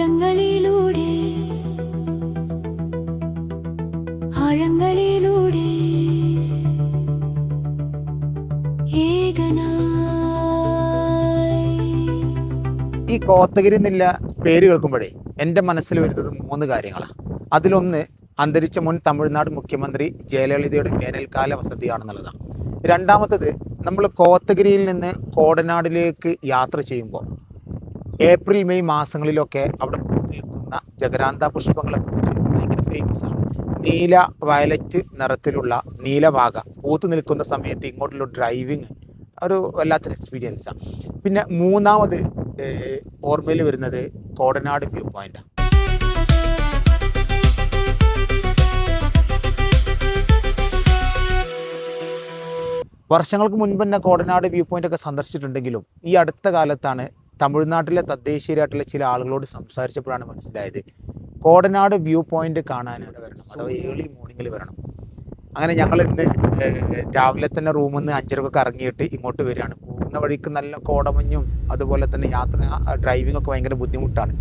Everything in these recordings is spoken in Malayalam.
ആഴങ്ങളിലൂടെ ആഴങ്ങളിലൂടെ ഈ കോത്തഗിരി എന്നുള്ള പേര് കേൾക്കുമ്പോഴേ എൻ്റെ മനസ്സിൽ വരുന്നത് 3 കാര്യങ്ങളാണ്. അതിലൊന്ന് അന്തരിച്ച മുൻ തമിഴ്നാട് മുഖ്യമന്ത്രി ജയലളിതയുടെ വേനൽക്കാല വസതിയാണെന്നുള്ളതാണ്. രണ്ടാമത്തത്, നമ്മൾ കോത്തഗിരിയിൽ നിന്ന് കോടനാടിലേക്ക് യാത്ര ചെയ്യുമ്പോൾ ഏപ്രിൽ മെയ് മാസങ്ങളിലൊക്കെ അവിടെ നിൽക്കുന്ന ജഗരാന്ത പുഷ്പങ്ങളെ കുറിച്ച് ഭയങ്കര ഫേമസ് ആണ്. നീല വയലറ്റ് നിറത്തിലുള്ള നീലവാക പൂത്തു നിൽക്കുന്ന സമയത്ത് ഇങ്ങോട്ടുള്ള ഡ്രൈവിങ് ഒരു വല്ലാത്തൊരു എക്സ്പീരിയൻസാണ്. പിന്നെ മൂന്നാമത് ഓർമ്മയിൽ വരുന്നത് കോടനാട് വ്യൂ പോയിൻ്റാണ്. വർഷങ്ങൾക്ക് മുൻപ് തന്നെ കോടനാട് വ്യൂ പോയിൻ്റ് ഒക്കെ സന്ദർശിച്ചിട്ടുണ്ടെങ്കിലും ഈ അടുത്ത കാലത്താണ് തമിഴ്നാട്ടിലെ തദ്ദേശീയരായിട്ടുള്ള ചില ആളുകളോട് സംസാരിച്ചപ്പോഴാണ് മനസ്സിലായത് കോടനാട് വ്യൂ പോയിൻ്റ് കാണാനായിട്ട് വരണം, അഥവാ ഏർലി മോർണിംഗിൽ വരണം. അങ്ങനെ ഞങ്ങൾ ഇന്ന് രാവിലെ തന്നെ റൂമിൽ നിന്ന് 5:30 ഇറങ്ങിയിട്ട് ഇങ്ങോട്ട് വരികയാണ്. പോകുന്ന വഴിക്ക് നല്ല കോടമഞ്ഞും അതുപോലെ തന്നെ ഡ്രൈവിംഗ് ഒക്കെ ഭയങ്കര ബുദ്ധിമുട്ടാണ്.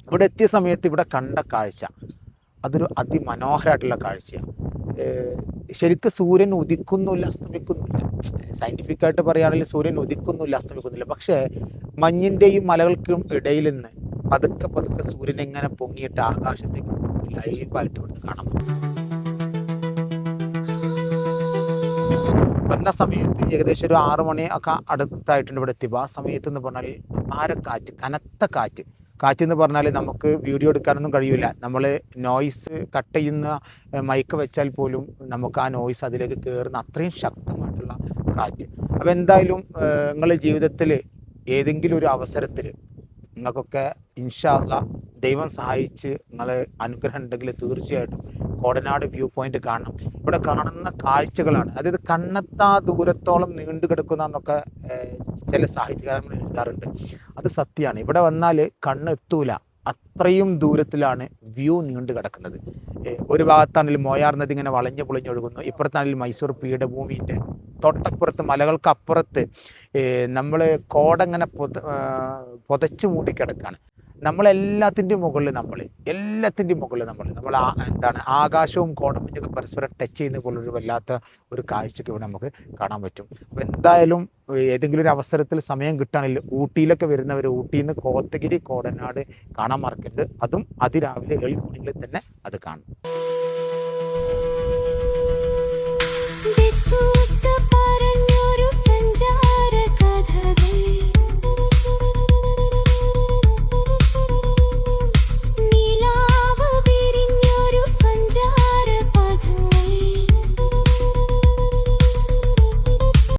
ഇവിടെ എത്തിയ സമയത്ത് ഇവിടെ കണ്ട കാഴ്ച അതൊരു അതിമനോഹരമായിട്ടുള്ള കാഴ്ചയാണ്. ശരിക്കും സൂര്യൻ ഉദിക്കുന്നില്ല, അസ്തമിക്കുന്നില്ല. സയൻറ്റിഫിക്കായിട്ട് പറയുകയാണെങ്കിൽ സൂര്യൻ ഉദിക്കുന്നില്ല, അസ്തമിക്കുന്നില്ല. പക്ഷേ മഞ്ഞിൻ്റെയും മലകൾക്കും ഇടയിൽ നിന്ന് പതുക്കെ പതുക്കെ സൂര്യൻ എങ്ങനെ പൊങ്ങിയിട്ട് ആകാശത്തേക്ക് ലൈവായിട്ട് ഇവിടുന്ന് കാണാൻ പറ്റും. വന്ന സമയത്ത് ഏകദേശം ഒരു 6 മണി ഒക്കെ അടുത്തായിട്ടുണ്ട് ഇവിടെ എത്തിയപ്പോൾ. ആ സമയത്ത് എന്ന് പറഞ്ഞാൽ ഭാരക്കാറ്റ്, കനത്ത കാറ്റ് എന്ന് പറഞ്ഞാൽ നമുക്ക് വീഡിയോ എടുക്കാനൊന്നും കഴിയില്ല. നമ്മൾ നോയ്സ് കട്ട് ചെയ്യുന്ന മൈക്ക് വെച്ചാൽ പോലും നമുക്ക് ആ നോയ്സ് അതിലേക്ക് കയറുന്ന അത്രയും ശക്തമായിട്ടുള്ള കാറ്റ്. അപ്പോൾ എന്തായാലും നിങ്ങളുടെ ജീവിതത്തിൽ ഏതെങ്കിലും ഒരു അവസരത്തിൽ നിങ്ങൾക്കൊക്കെ ഇൻഷാ അല്ലാഹ് ദൈവം സഹായിച്ച് നിങ്ങൾ അനുഗ്രഹം ഉണ്ടെങ്കിൽ തീർച്ചയായിട്ടും കോടനാട് വ്യൂ പോയിന്റ് കാണണം. ഇവിടെ കാണുന്ന കാഴ്ചകളാണ്, അതായത് കണ്ണെത്താ ദൂരത്തോളം നീണ്ടു കിടക്കുന്ന എന്നൊക്കെ ചില സാഹിത്യകാരന്മാർ എഴുതാറുണ്ട്. അത് സത്യമാണ്. ഇവിടെ വന്നാൽ കണ്ണെത്തൂല, അത്രയും ദൂരത്തിലാണ് വ്യൂ നീണ്ടു കിടക്കുന്നത്. ഒരു ഭാഗത്താണെങ്കിൽ മോയാർ നദി ഇങ്ങനെ വളഞ്ഞു പൊളിഞ്ഞൊഴുകുന്നു, ഇപ്പുറത്താണെങ്കിൽ മൈസൂർ പീഠഭൂമിൻ്റെ തൊട്ടപ്പുറത്ത് മലകൾക്കപ്പുറത്ത് നമ്മൾ കോടങ്ങനെ പുതച്ചു മൂടിക്കിടക്കുകയാണ്. നമ്മളെല്ലാത്തിൻ്റെയും മുകളിൽ നമ്മൾ എന്താണ് ആകാശവും കോടമഞ്ഞൊക്കെ പരസ്പരം ടച്ച് ചെയ്യുന്ന പോലൊരു വല്ലാത്ത ഒരു കാഴ്ചയ്ക്ക് ഇവിടെ നമുക്ക് കാണാൻ പറ്റും. അപ്പോൾ എന്തായാലും ഏതെങ്കിലും ഒരു അവസരത്തിൽ സമയം കിട്ടുകയാണെങ്കിൽ ഊട്ടിയിലൊക്കെ വരുന്നവർ ഊട്ടിയിൽ നിന്ന് കോത്തഗിരി കോടനാട് കാണാൻ മറക്കരുത്. അതും അതിരാവിലെ 7 മണികളിൽ തന്നെ അത് കാണും.